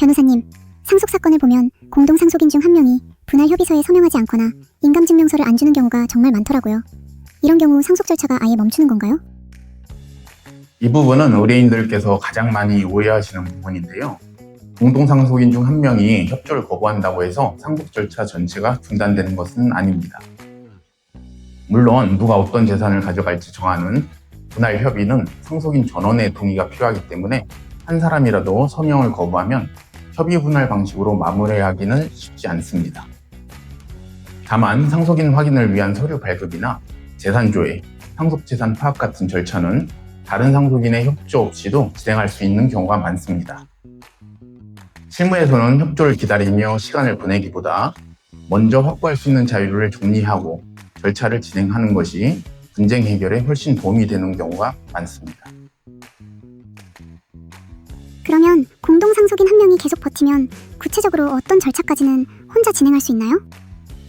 변호사님, 상속 사건을 보면 공동 상속인 중 한 명이 분할 협의서에 서명하지 않거나 인감증명서를 안 주는 경우가 정말 많더라고요. 이런 경우 상속 절차가 아예 멈추는 건가요? 이 부분은 의뢰인들께서 가장 많이 오해하시는 부분인데요. 공동상속인 중 한 명이 협조를 거부한다고 해서 상속 절차 전체가 중단되는 것은 아닙니다. 물론 누가 어떤 재산을 가져갈지 정하는 분할 협의는 상속인 전원의 동의가 필요하기 때문에 한 사람이라도 서명을 거부하면 협의 분할 방식으로 마무리하기는 쉽지 않습니다. 다만 상속인 확인을 위한 서류 발급이나 재산조회, 상속재산 파악 같은 절차는 다른 상속인의 협조 없이도 진행할 수 있는 경우가 많습니다. 실무에서는 협조를 기다리며 시간을 보내기보다 먼저 확보할 수 있는 자료를 정리하고 절차를 진행하는 것이 분쟁 해결에 훨씬 도움이 되는 경우가 많습니다. 그러면 공동 상속인 한 명이 계속 버티면 구체적으로 어떤 절차까지는 혼자 진행할 수 있나요?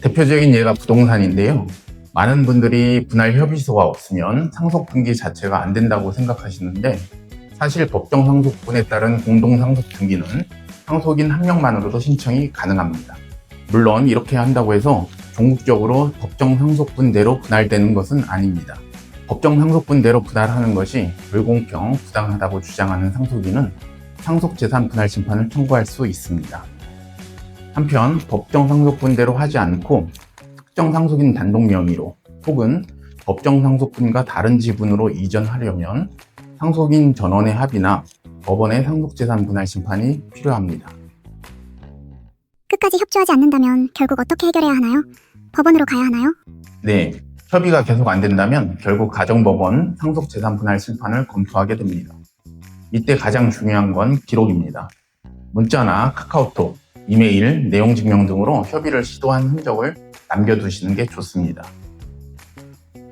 대표적인 예가 부동산인데요. 많은 분들이 분할 협의서가 없으면 상속 등기 자체가 안 된다고 생각하시는데 사실 법정 상속분에 따른 공동 상속 등기는 상속인 한 명만으로도 신청이 가능합니다. 물론 이렇게 한다고 해서 종국적으로 법정 상속분대로 분할되는 것은 아닙니다. 법정 상속분대로 분할하는 것이 불공평, 부당하다고 주장하는 상속인은 상속재산 분할 심판을 청구할 수 있습니다. 한편 법정 상속분대로 하지 않고 특정 상속인 단독 명의로 혹은 법정 상속분과 다른 지분으로 이전하려면 상속인 전원의 합의나 법원의 상속재산 분할 심판이 필요합니다. 끝까지 협조하지 않는다면 결국 어떻게 해결해야 하나요? 법원으로 가야 하나요? 네, 협의가 계속 안 된다면 결국 가정법원 상속재산 분할 심판을 검토하게 됩니다. 이때 가장 중요한 건 기록입니다. 문자나 카카오톡, 이메일, 내용 증명 등으로 협의를 시도한 흔적을 남겨두시는 게 좋습니다.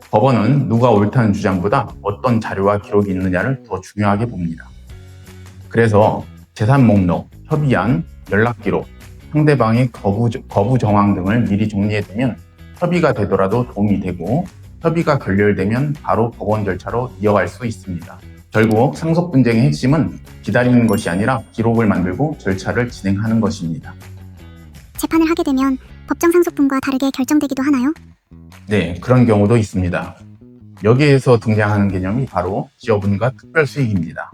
법원은 누가 옳다는 주장보다 어떤 자료와 기록이 있느냐를 더 중요하게 봅니다. 그래서 재산 목록, 협의안, 연락 기록, 상대방의 거부 정황 등을 미리 정리해두면 협의가 되더라도 도움이 되고 협의가 결렬되면 바로 법원 절차로 이어갈 수 있습니다. 결국 상속 분쟁의 핵심은 기다리는 것이 아니라 기록을 만들고 절차를 진행하는 것입니다. 재판을 하게 되면 법정 상속분과 다르게 결정되기도 하나요? 네, 그런 경우도 있습니다. 여기에서 등장하는 개념이 바로 기여분과 특별수익입니다.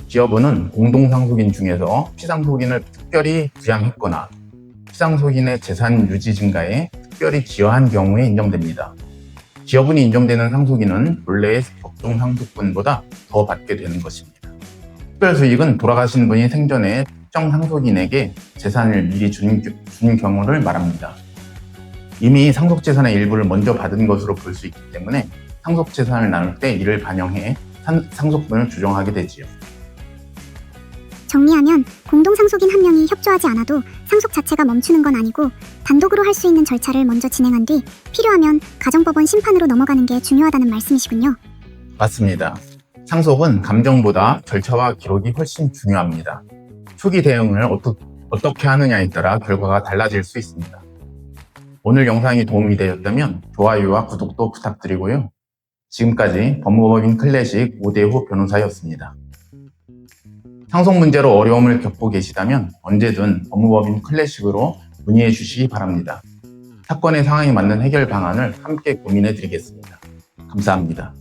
기여분은 공동상속인 중에서 피상속인을 특별히 부양했거나 피상속인의 재산 유지 증가에 특별히 기여한 경우에 인정됩니다. 기여분이 인정되는 상속인은 본래의 법정 상속분보다 더 받게 되는 것입니다. 특별수익은 돌아가신 분이 생전에 특정 상속인에게 재산을 미리 준 경우를 말합니다. 이미 상속재산의 일부를 먼저 받은 것으로 볼 수 있기 때문에 상속재산을 나눌 때 이를 반영해 상속분을 조정하게 되지요. 정리하면 공동 상속인 한 명이 협조하지 않아도 상속 자체가 멈추는 건 아니고 단독으로 할 수 있는 절차를 먼저 진행한 뒤 필요하면 가정법원 심판으로 넘어가는 게 중요하다는 말씀이시군요. 맞습니다. 상속은 감정보다 절차와 기록이 훨씬 중요합니다. 초기 대응을 어떻게 하느냐에 따라 결과가 달라질 수 있습니다. 오늘 영상이 도움이 되셨다면 좋아요와 구독도 부탁드리고요. 지금까지 법무법인 클래식 오대호 변호사였습니다. 상속 문제로 어려움을 겪고 계시다면 언제든 법무법인 클래식으로 문의해 주시기 바랍니다. 사건의 상황에 맞는 해결 방안을 함께 고민해 드리겠습니다. 감사합니다.